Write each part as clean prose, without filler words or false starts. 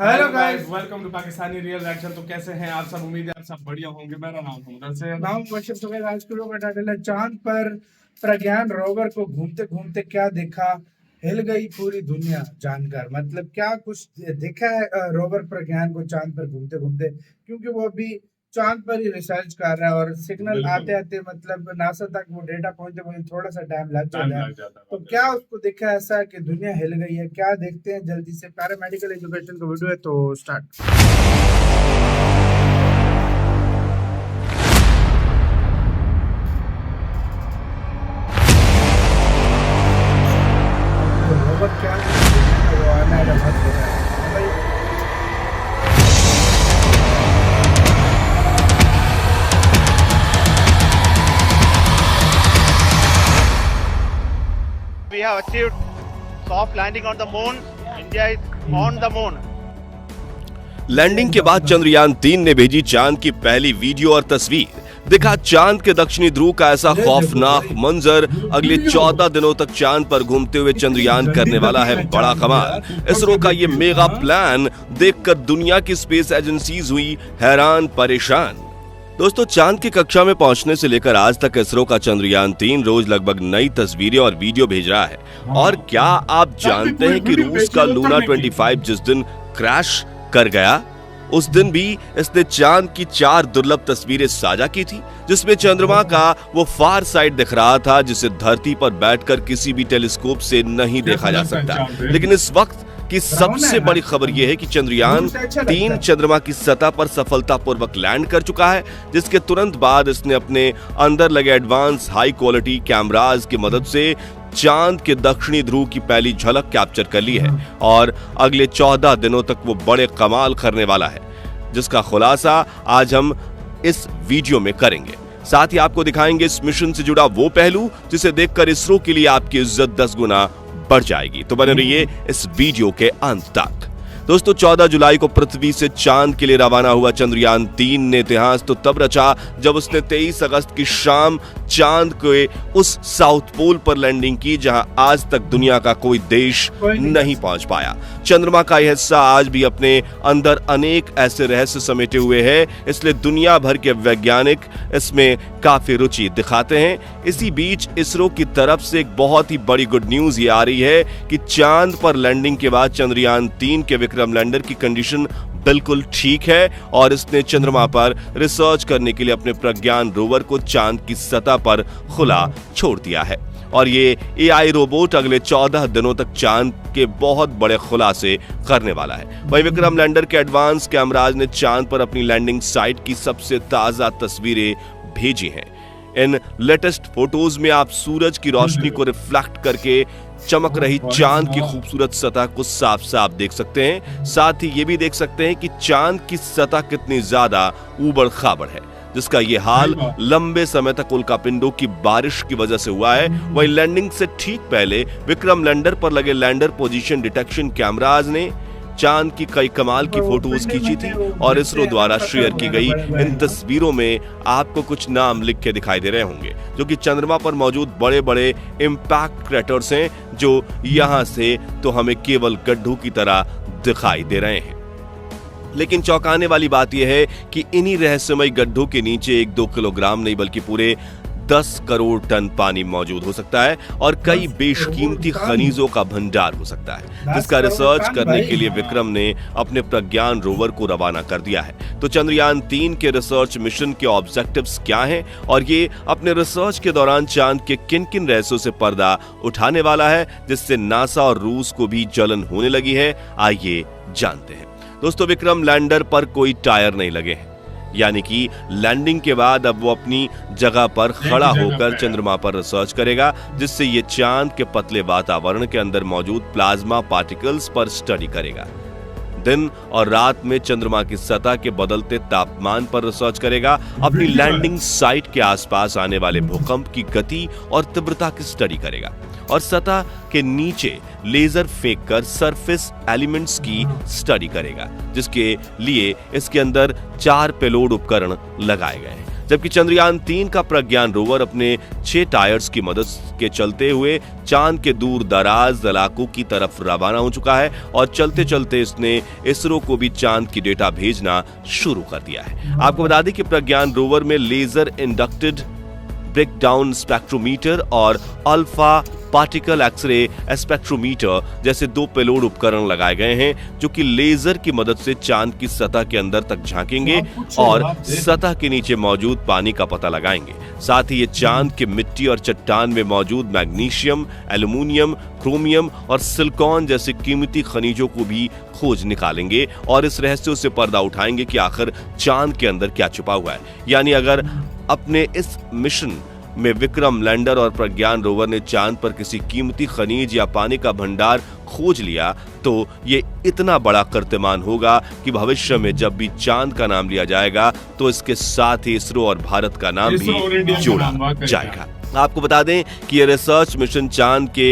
Hello guys, welcome to Pakistani real reaction. तो कैसे हैं आप सब? उम्मीद है आप सब बढ़िया होंगे। मेरा नाम हमदर्द से नाम वर्षिप सुबह। आज की वीडियो का टाइटल है चांद पर प्रज्ञान रोवर को घूमते घूमते क्या देखा, हिल गई पूरी दुनिया जानकर। मतलब क्या कुछ देखा है रोवर प्रज्ञान को चांद पर घूमते घूमते, क्योंकि वो अभी चांद पर ही रिसर्च कर रहा है और सिग्नल आते आते मतलब नासा तक वो डेटा पहुंचते पहुंचते थोड़ा सा टाइम लग जाता है। तो क्या उसको देखा ऐसा कि दुनिया हिल गई है? क्या देखते हैं जल्दी से। पैरामेडिकल एजुकेशन का वीडियो है, तो स्टार्ट। तो रोवर क्या वो आना है बहुत हो रहा है भाई। We have achieved soft landing on the moon. India is on the moon. Landing के बाद चंद्रयान 3 ने भेजी चांद की पहली वीडियो और तस्वीर। दिखा चांद के दक्षिणी ध्रुव का ऐसा खौफनाक मंजर। अगले 14 दिनों तक चांद पर घूमते हुए चंद्रयान करने वाला है बड़ा कमाल। इसरो का ये मेगा प्लान देखकर दुनिया की स्पेस एजेंसीज हुई हैरान परेशान। दोस्तों, चांद की कक्षा में पहुंचने से लेकर आज तक इसरो का चंद्रयान 3 रोज लगभग नई तस्वीरें और वीडियो भेज रहा है। और क्या आप जानते हैं कि रूस का लूना 25 जिस दिन क्रैश कर गया, उस दिन भी इसने चांद की 4 दुर्लभ तस्वीरें साझा की थी, जिसमें चंद्रमा का वो फार साइड दिख रहा था जिसे धरती पर बैठकर किसी भी टेलीस्कोप से नहीं देखा जा सकता। लेकिन इस वक्त की सबसे बड़ी खबर यह है कि चंद्रयान 3 चंद्रमा की सतह पर सफलतापूर्वक लैंड कर चुका है, जिसके तुरंत बाद इसने अपने अंदर लगे एडवांस हाई क्वालिटी कैमराज की मदद से चांद के दक्षिणी ध्रुव की पहली झलक कैप्चर कर ली है। और अगले 14 दिनों तक वो बड़े कमाल करने वाला है, जिसका खुलासा आज हम इस वीडियो में करेंगे। साथ ही आपको दिखाएंगे इस मिशन से जुड़ा वो पहलू जिसे देखकर इसरो के लिए आपकी इज्जत 10 गुना बढ़ जाएगी। तो बने रहिए इस वीडियो के अंत तक। दोस्तों, 14 जुलाई को पृथ्वी से चांद के लिए रवाना हुआ चंद्रयान 3 ने इतिहास तो तब रचा जब उसने 23 अगस्त की शाम चांद के उस साउथ पोल पर लैंडिंग की जहां आज तक दुनिया का कोई देश नहीं पहुंच पाया। चंद्रमा का यह हिस्सा आज भी अपने अंदर अनेक ऐसे रहस्य समेटे हुए है, इसलिए दुनिया भर के वैज्ञानिक इसमें काफी रुचि दिखाते हैं। इसी बीच इसरो की तरफ से एक बहुत ही बड़ी गुड न्यूज ये आ रही है कि चांद पर लैंडिंग के बाद चंद्रयान 3 के विक्रम लैंडर की कंडीशन बिल्कुल ठीक है और इसने चंद्रमा पर रिसर्च करने के लिए अपने प्रज्ञान रोवर को चांद की सतह पर खुला छोड़ दिया है। और ये एआई रोबोट अगले 14 दिनों तक चांद के बहुत बड़े खुलासे करने वाला है। वहीं विक्रम लैंडर के एडवांस कैमराज ने चांद पर अपनी लैंडिंग साइट की सबसे ताजा तस्वीरें भेजी हैं। इन लेटेस्ट फोटोज में आप सूरज की रोशनी को रिफ्लेक्ट करके चमक रही चांद की खूबसूरत सतह को साफ साफ देख सकते हैं। साथ ही ये भी देख सकते हैं कि चांद की सतह कितनी ज्यादा ऊबड़ खाबड़ है, जिसका ये हाल लंबे समय तक उल्कापिंडों की बारिश की वजह से हुआ है। वहीं लैंडिंग से ठीक पहले विक्रम लैंडर पर लगे लैंडर पोजीशन डिटेक्शन कैमराज ने चांद की कई कमाल की फोटोज खींची थी और इसरो द्वारा शेयर की गई इन तस्वीरों में आपको कुछ नाम लिख के दिखाई दे रहे होंगे, जो कि चंद्रमा पर मौजूद बड़े बड़े इम्पैक्ट क्रेटर्स हैं, जो यहां से तो हमें केवल गड्ढों की तरह दिखाई दे रहे हैं। लेकिन चौंकाने वाली बात यह है कि इन्हीं रहस्यमय गड्ढों के नीचे 1-2 किलोग्राम नहीं बल्कि पूरे 10 करोड़ टन पानी मौजूद हो सकता है और कई बेशकीमती खनिजों का भंडार हो सकता है, जिसका रिसर्च करने के लिए विक्रम ने अपने प्रज्ञान रोवर को रवाना कर दिया है। तो चंद्रयान 3 के रिसर्च मिशन के ऑब्जेक्टिव्स क्या हैं और ये अपने रिसर्च के दौरान चांद के किन किन रहस्यों से पर्दा उठाने वाला है, जिससे नासा और रूस को भी जलन होने लगी है, आइए जानते हैं। दोस्तों, विक्रम लैंडर पर कोई टायर नहीं लगे हैं, यानी कि लैंडिंग के बाद अब वो अपनी जगह पर खड़ा होकर चंद्रमा पर रिसर्च करेगा, जिससे ये चांद के पतले वातावरण के अंदर मौजूद प्लाज्मा पार्टिकल्स पर स्टडी करेगा। दिन और रात में चंद्रमा की सतह के बदलते तापमान पर रिसर्च करेगा। अपनी लैंडिंग साइट के आसपास आने वाले भूकंप की गति और तीव्रता की स्टडी करेगा और सतह के नीचे लेजर फेंककर सरफेस एलिमेंट्स की स्टडी करेगा, जिसके लिए इसके अंदर 4 पेलोड उपकरण लगाए गए हैं। जबकि चंद्रयान 3 का प्रज्ञान रोवर अपने 6 टायर्स की मदद के चलते हुए चांद के दूर दराज इलाकों की तरफ रवाना हो चुका है और चलते चलते इसने इसरो को भी चांद की डेटा भेजना शुरू कर दिया है। आपको बता दें कि प्रज्ञान रोवर में लेजर इंडक्टेड ब्रेकडाउन स्पेक्ट्रोमीटर और अल्फा पार्टिकल एक्सरे स्पेक्ट्रोमीटर जैसे 2 पेलोड उपकरण लगाए गए हैं जो कि लेजर की मदद से चांद की सतह के अंदर तक झांकेंगे और सतह के नीचे मौजूद पानी का पता लगाएंगे। साथ ही ये चांद के मिट्टी और चट्टान में मौजूद मैग्नीशियम, एल्युमिनियम, क्रोमियम और सिलिकॉन जैसे कीमती खनिजों को भी खोज निकालेंगे और इस रहस्यों से पर्दा उठाएंगे कि आखिर चांद के अंदर क्या छुपा हुआ है। यानी अगर अपने इस मिशन में विक्रम लैंडर और प्रज्ञान रोवर ने चांद पर किसी कीमती खनिज या पानी का भंडार खोज लिया तो ये इतना बड़ा कीर्तिमान होगा कि भविष्य में जब भी चांद का नाम लिया जाएगा तो इसके साथ ही इसरो और भारत का नाम भी जोड़ा जाएगा। आपको बता दें कि ये रिसर्च मिशन चांद के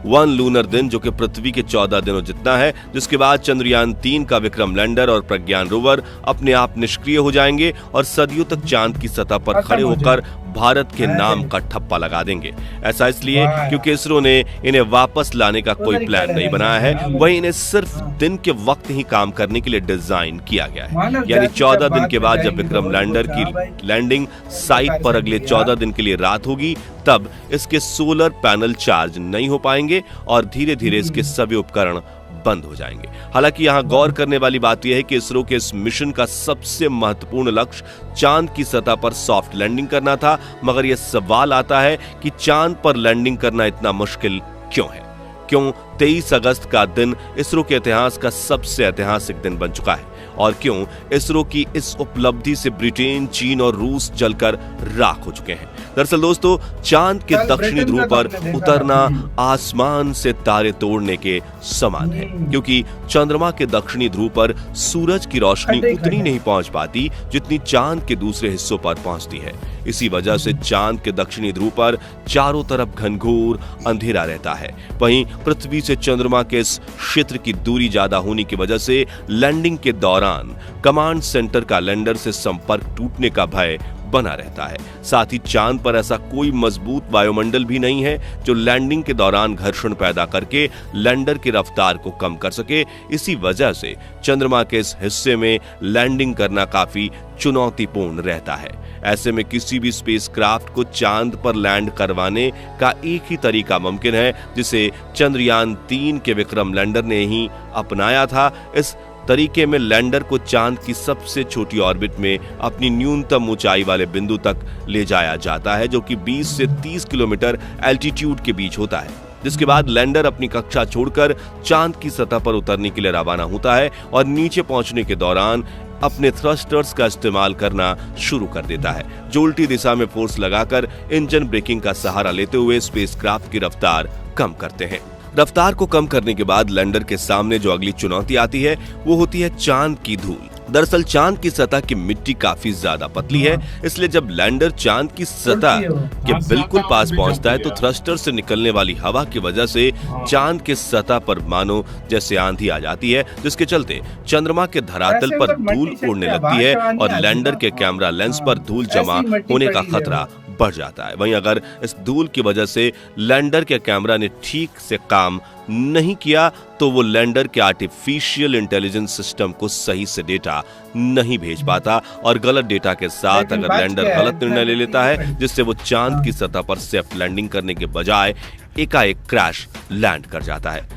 1 लूनर दिन जो कि पृथ्वी के 14 दिनों जितना है, जिसके बाद चंद्रयान 3 का विक्रम लैंडर और प्रज्ञान रोवर अपने आप निष्क्रिय हो जाएंगे और सदियों तक चांद की सतह पर खड़े होकर भारत के नाम का ठप्पा लगा देंगे। ऐसा इसलिए क्योंकि इसरो ने इन्हें वापस लाने का कोई प्लान नहीं बनाया है, वहीं इन्हें सिर्फ दिन के वक्त ही काम करने के लिए डिजाइन किया गया है। यानी 14 दिन के बाद जब विक्रम लैंडर की लैंडिंग साइट पर अगले 14 दिन के लिए रात होगी तब इसके सोलर पैनल चार्ज नहीं हो पाएंगे और धीरे धीरे इसके सभी उपकरण बंद हो जाएंगे। हालांकि यहां गौर करने वाली बात यह है कि इसरो के इस मिशन का सबसे महत्वपूर्ण लक्ष्य चांद की सतह पर सॉफ्ट लैंडिंग करना था, मगर यह सवाल आता है कि चांद पर लैंडिंग करना इतना मुश्किल क्यों है? क्यों 23 अगस्त का दिन इसरो के इतिहास का सबसे ऐतिहासिक दिन बन चुका है और क्यों इसरो की इस उपलब्धि से ब्रिटेन, चीन और रूस जलकर राख हो चुके हैं? दरअसल दोस्तों, चांद के दक्षिणी ध्रुव पर उतरना आसमान से तारे तोड़ने के समान है, क्योंकि चंद्रमा के दक्षिणी ध्रुव पर सूरज की रोशनी उतनी नहीं पहुंच पाती जितनी चांद के दूसरे हिस्सों पर पहुंचती है। इसी वजह से चांद के दक्षिणी ध्रुव पर चारों तरफ घनघोर अंधेरा रहता है। वहीं पृथ्वी से चंद्रमा के इस क्षेत्र की दूरी ज्यादा होने की वजह से लैंडिंग के दौरान कमांड सेंटर का लैंडर से संपर्क टूटने का भय बना रहता है। साथ ही चांद पर ऐसा कोई मजबूत वायुमंडल भी नहीं है जो लैंडिंग के दौरान घर्षण पैदा करके लैंडर की रफ्तार को कम कर सके। इसी वजह से चंद्रमा के इस हिस्से में लैंडिंग करना काफी चुनौतीपूर्ण रहता है। ऐसे में किसी भी स्पेसक्राफ्ट को चांद पर लैंड करवाने का एक ही तरीका मुमकिन है जिसे चंद्रयान 3 के विक्रम लैंडर ने ही अपनाया था। इस तरीके में लैंडर को चांद की सबसे छोटी ऑर्बिट में अपनी न्यूनतम ऊंचाई वाले बिंदु तक ले जाया जाता है जो कि 20 से 30 किलोमीटर एल्टीट्यूड के बीच होता है, जिसके बाद लैंडर अपनी कक्षा छोड़कर चांद की सतह पर उतरने के लिए रवाना होता है और नीचे पहुंचने के दौरान अपने थ्रस्टर्स का इस्तेमाल करना शुरू कर देता है, जो उल्टी दिशा में फोर्स लगाकर इंजन ब्रेकिंग का सहारा लेते हुए स्पेसक्राफ्ट की रफ्तार कम करते हैं। रफ्तार को कम करने के बाद लैंडर के सामने जो अगली चुनौती आती है वो होती है चांद की धूल। दरअसल चांद की सतह की मिट्टी काफी ज्यादा पतली है, इसलिए जब लैंडर चांद की सतह के बिल्कुल पास पहुंचता है तो थ्रस्टर से निकलने वाली हवा की वजह से चांद के सतह पर मानो जैसे आंधी आ जाती है, जिसके चलते चंद्रमा के धरातल पर धूल उड़ने लगती है और लैंडर के कैमरा लेंस पर धूल जमा होने का खतरा बढ़ जाता है। वहीं अगर इस धूल की वजह से लैंडर के कैमरा ने ठीक से काम नहीं किया तो वो लैंडर के आर्टिफिशियल इंटेलिजेंस सिस्टम को सही से डेटा नहीं भेज पाता और गलत डेटा के साथ अगर लैंडर गलत निर्णय ले लेता है जिससे वो चांद की सतह पर सेफ लैंडिंग करने के बजाय एकाएक क्रैश लैंड कर जाता है।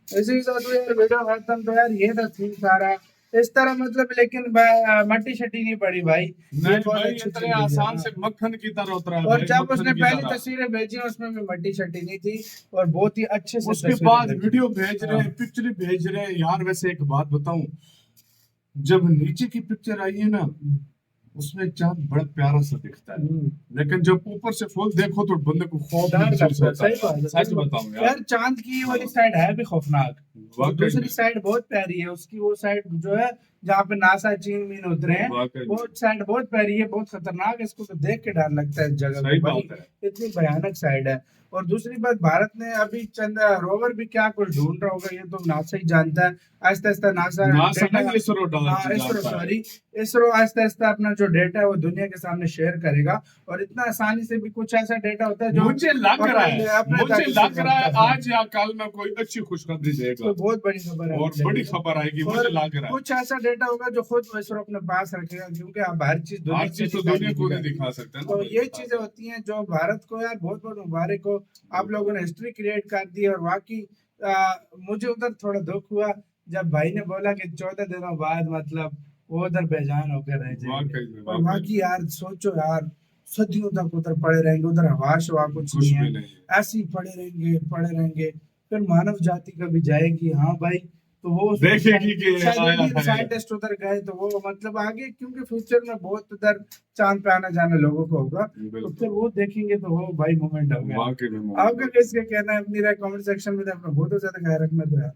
इसी के साथ यार वीडियो खत्म। तो यार ये था सीन सारा इस तरह, मतलब लेकिन मट्टी शट्टी नहीं पड़ी भाई। नहीं भाई, इतने आसान से मक्खन की तरह उतरा। और जब उसने पहली तस्वीरें भेजी उसमें भी मट्टी शट्टी नहीं थी और बहुत ही अच्छे से उसके बाद वीडियो भेज रहे हैं, पिक्चर भेज रहे हैं। यार वैसे एक बात बताऊं, जब नीचे की पिक्चर आई है ना उसमें चांद बड़ा प्यारा सा दिखता है, लेकिन जब ऊपर से फुल देखो तो बंदे को खौफ महसूस होता है। सच बताऊं यार, चांद की वाली साइड है भी खौफनाक, दूसरी साइड बहुत प्यारी है। उसकी वो साइड जो है जहाँ पे नासा चीन मीन उतरे हैं वो साइड बहुत प्यारी है, बहुत खतरनाक है। इसको तो देख के डर लगता है इस जगह को, इतनी भयानक साइड है। और दूसरी बात, भारत ने अभी चंद रोवर भी क्या कुछ ढूंढ रहा होगा, ये तो नासा ही जानता है। Aahista Aahista NASA NASA data, नहीं, इसरो हाँ इसरो, डालता है। सॉरी इसरो आहिस्ता आहिस्ता अपना जो डेटा है वो दुनिया के सामने शेयर करेगा, और इतना आसानी से भी कुछ ऐसा डेटा होता है जो मुझे लग रहा है अपने आज या कल में कोई अच्छी खुशखबरी देगा तो बहुत बड़ी खबर है, और बड़ी खबर आएगी, मुझे और लग रहा है। कुछ ऐसा डेटा होगा जो खुद इसरो अपने पास रखेगा, क्योंकि अब हर चीज हर चीज तो दुनिया को नहीं दिखा सकते तो ना। ये चीजें होती हैं जो भारत को यार बहुत बहुत मुबारक हो, आप लोगों ने हिस्ट्री क्रिएट कर दी। और वाकई मुझे उधर थोड़ा दुख हुआ जब भाई ने बोला कि 14 दिनों बाद मतलब वो उधर बेजान होकर रह जाएंगे। और बाकी यार सोचो यार, सदियों तक उधर पड़े रहेंगे, उधर हवा शवा कुछ नहीं है, ऐसे ही पड़े रहेंगे, फिर मानव जाति कभी जाएगी, हाँ भाई, तो वो देखेगी कि साइंटिस्ट उधर गए तो वो मतलब आगे, क्योंकि फ्यूचर में बहुत उधर चांद पे आना जाना लोगों को होगा, तो फिर वो देखेंगे तो वो भाई मोमेंट होगा। आपका किसका कहना है, अपनी राय कमेंट सेक्शन में अपना बहुत ज्यादा ख्याल रखना। तो यार